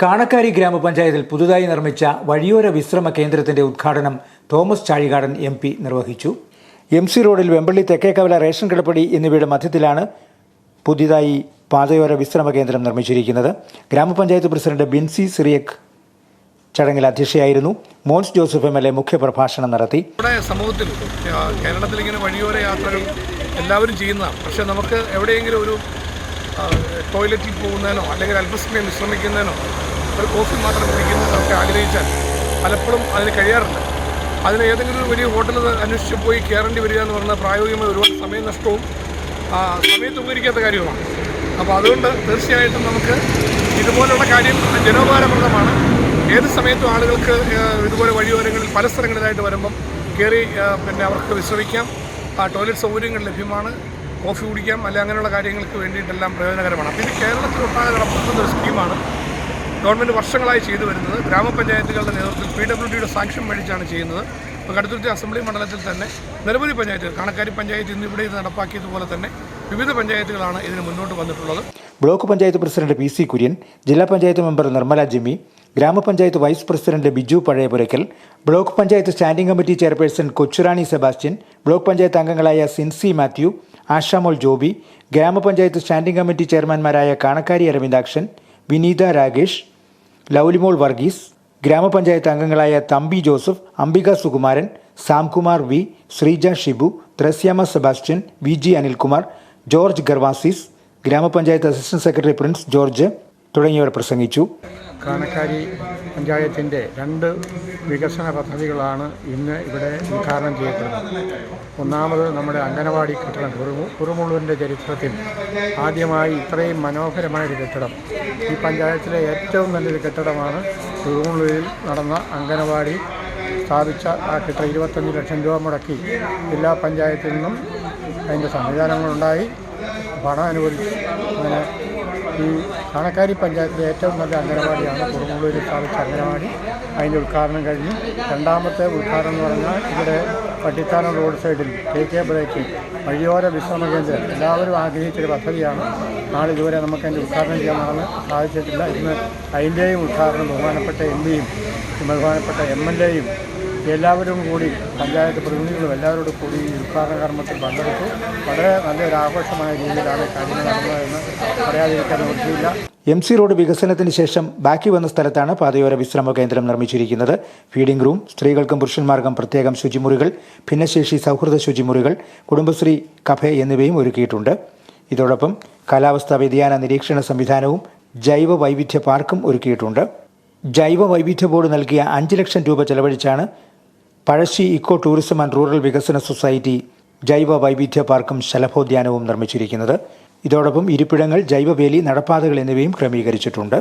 കാണക്കാരി ഗ്രാമപഞ്ചായത്തിൽ പുതുതായി നിർമ്മിച്ച വഴിയോര വിശ്രമ കേന്ദ്രത്തിന്റെ ഉദ്ഘാടനം തോമസ് ചാഴികാടൻ MP നിർവഹിച്ചു. MC റോഡിൽ വെമ്പള്ളി തെക്കേക്കവല റേഷൻ കടപ്പടി എന്നിവയുടെ മധ്യത്തിലാണ് പുതിയതായി പാതയോര വിശ്രമ കേന്ദ്രം നിർമ്മിച്ചിരിക്കുന്നത്. ഗ്രാമപഞ്ചായത്ത് പ്രസിഡന്റ് ബിൻസി സിറിയക് ചടങ്ങിൽ അധ്യക്ഷയായിരുന്നു. മോൻസ് ജോസഫ് MLA മുഖ്യപ്രഭാഷണം നടത്തി. സമൂഹത്തിൽ കേരളത്തിൽ ഇങ്ങനെ വഴിയോര യാത്രകൾ എല്ലാവരും ചെയ്യുന്നതാണ്. പക്ഷേ നമുക്ക് എവിടെയെങ്കിലും ഒരു ടോയ്ലറ്റിൽ പോകുന്നതിനോ അല്ലെങ്കിൽ അല്പസമയം വിശ്രമിക്കുന്നതിനോ ഒരു കോഫി മാത്രം കുടിക്കുന്നതിനോ ഒക്കെ ആഗ്രഹിച്ചാൽ പലപ്പോഴും അതിന് കഴിയാറില്ല. അതിന് ഏതെങ്കിലും ഒരു വലിയ ഹോട്ടൽ അന്വേഷിച്ച് പോയി കയറേണ്ടി വരിക എന്ന് പറഞ്ഞാൽ പ്രായോഗികമായി ഒരുപാട് സമയ നഷ്ടവും സമയത്ത് ഉപകരിക്കാത്ത കാര്യവുമാണ്. അപ്പോൾ അതുകൊണ്ട് തീർച്ചയായിട്ടും നമുക്ക് ഇതുപോലുള്ള കാര്യം ജനോപകാരപ്രദമാണ്. ഏത് സമയത്തും ആളുകൾക്ക് ഇതുപോലെ വഴിയോരങ്ങളിൽ പല സ്ഥലങ്ങളിലായിട്ട് വരുമ്പം കയറി അവർക്ക് വിശ്രമിക്കാം. ടോയ്ലറ്റ് സൗകര്യങ്ങൾ ലഭ്യമാണ്. കോഫി കുടിക്കാം, അല്ലെങ്കിൽ അങ്ങനെയുള്ള കാര്യങ്ങൾക്ക് വേണ്ടിയിട്ടെല്ലാം പ്രയോജനകരമാണ്. അപ്പോൾ ഇത് കേരളത്തിലൊട്ടാകെ നടപ്പാക്കുന്ന ഒരു സ്കീമാണ്. ഗവൺമെൻറ് വർഷങ്ങളായി ചെയ്തു വരുന്നത്. ഗ്രാമപഞ്ചായത്തുകളുടെ നേതൃത്വത്തിൽ PWDയുടെ സാങ്ഷൻ മേടിച്ചാണ് ചെയ്യുന്നത്. ഇപ്പോൾ കടുത്തുരുത്തി അസംബ്ലി മണ്ഡലത്തിൽ തന്നെ നിരവധി പഞ്ചായത്തുകൾ, കാണക്കാരി പഞ്ചായത്ത് ഇന്നിവിടെ ഇത് നടപ്പാക്കിയതുപോലെ തന്നെ വിവിധ പഞ്ചായത്തുകളാണ് ഇതിന് മുന്നോട്ട് വന്നിട്ടുള്ളത്. Block panchayat president PC Kurian, ജില്ലാ പഞ്ചായത്ത് മെമ്പർ നിർമ്മല ജിമ്മി, ഗ്രാമപഞ്ചായത്ത് vice president Biju Pazhayapurackal, block panchayat standing committee chairperson Kochurani Sebastian, block panchayat അംഗങ്ങളായ സിൻസി മാത്യു, ആഷാമോൾ ജോബി, ഗ്രാമപഞ്ചായത്ത് സ്റ്റാൻഡിംഗ് കമ്മിറ്റി ചെയർമാൻമാരായ കാണക്കാരി അരവിന്ദാക്ഷൻ, വിനീത രാകേഷ്, ലൗലിമോൾ വർഗീസ്, ഗ്രാമപഞ്ചായത്ത് അംഗങ്ങളായ Thampi Joseph, Ambika Sukumaran, Samkumar V, Sreeja Shibu, Thresiamma Sebastian, VG Anilkumar, George Gervasis, ഗ്രാമപഞ്ചായത്ത് അസിസ്റ്റന്റ് സെക്രട്ടറി പ്രിൻസ് ജോർജ് തുടങ്ങിയവർ പ്രസംഗിച്ചു. കാണക്കാരി പഞ്ചായത്തിൻ്റെ 2 വികസന പദ്ധതികളാണ് ഇന്ന് ഇവിടെ ഉദ്ഘാടനം ചെയ്യപ്പെടുന്നത്. ഒന്നാമത് നമ്മുടെ അംഗനവാടി കെട്ടിടം. കുറുമുള്ളൂരിൻ്റെ ചരിത്രത്തിൽ ആദ്യമായി ഇത്രയും മനോഹരമായൊരു കെട്ടിടം, ഈ പഞ്ചായത്തിലെ ഏറ്റവും നല്ലൊരു കെട്ടിടമാണ് കുറുമുള്ളൂരിൽ നടന്ന അംഗനവാടി സ്ഥാപിച്ച ആ കെട്ടിടം. 25 ലക്ഷം രൂപ മുടക്കി ജില്ലാ പഞ്ചായത്തിൽ നിന്നും അതിൻ്റെ സംവിധാനങ്ങളുണ്ടായി, പണം അനുവദിച്ചു. അങ്ങനെ ഈ കാണക്കാരി പഞ്ചായത്തിലെ ഏറ്റവും നല്ല അംഗനവാടിയാണ് കുറുമുള്ളൂരിൽ സ്ഥാപിച്ച അംഗനവാടി. അതിൻ്റെ ഉദ്ഘാടനം കഴിഞ്ഞു. രണ്ടാമത്തെ ഉദ്ഘാടനം എന്ന് പറഞ്ഞാൽ ഇവിടെ പട്ടിത്താനം റോഡ് സൈഡിൽ KK ബ്രേക്ക് വഴിയോര വിശ്രമ കേന്ദ്രം എല്ലാവരും ആഗ്രഹിച്ചൊരു പദ്ധതിയാണ്. നാളിതുവരെ നമുക്ക് അതിൻ്റെ ഉദ്ഘാടനം ചെയ്യാൻ സാധിച്ചിട്ടില്ല. ഇന്ന് അതിൻ്റെയും ഉദ്ഘാടനം ബഹുമാനപ്പെട്ട MPയും ബഹുമാനപ്പെട്ട MLAയും എല്ലാവരും കൂടി, പഞ്ചായത്ത് പ്രതിനിധികളും എല്ലാവരോടും കൂടി ഈ ഉദ്ഘാടന കർമ്മത്തിൽ പങ്കെടുത്തു. വളരെ നല്ലൊരു ആഘോഷമായ രീതിയിലാണ് കാര്യങ്ങൾ നടന്നതെന്ന് പറയാതിരിക്കാൻ നിവൃത്തിയില്ല. MC റോഡ് വികസനത്തിന് ശേഷം ബാക്കി വന്ന സ്ഥലത്താണ് പാതയോര വിശ്രമ കേന്ദ്രം നിർമ്മിച്ചിരിക്കുന്നത്. ഫീഡിംഗ് റൂം, സ്ത്രീകൾക്കും പുരുഷന്മാർക്കും പ്രത്യേകം ശുചിമുറികൾ, ഭിന്നശേഷി സൗഹൃദ ശുചിമുറികൾ, കുടുംബശ്രീ കഫേ എന്നിവയും ഒരുക്കിയിട്ടുണ്ട്. ഇതോടൊപ്പം കാലാവസ്ഥാ വ്യതിയാന നിരീക്ഷണ സംവിധാനവും ജൈവ വൈവിധ്യ പാർക്കും ഒരുക്കിയിട്ടുണ്ട്. ജൈവ വൈവിധ്യ ബോർഡ് നൽകിയ 5 ലക്ഷം രൂപ ചെലവഴിച്ചാണ് Pazhassi eco tourism and rural വികസന സൊസൈറ്റി ജൈവ വൈവിധ്യ പാർക്കും ശലഭോദ്യാനവും നിർമ്മിച്ചിരിക്കുന്നത്. ഇതോടൊപ്പം ഇരിപ്പിടങ്ങൾ, ജൈവവേലി, നടപ്പാതകൾ എന്നിവയും ക്രമീകരിച്ചിട്ടുണ്ട്.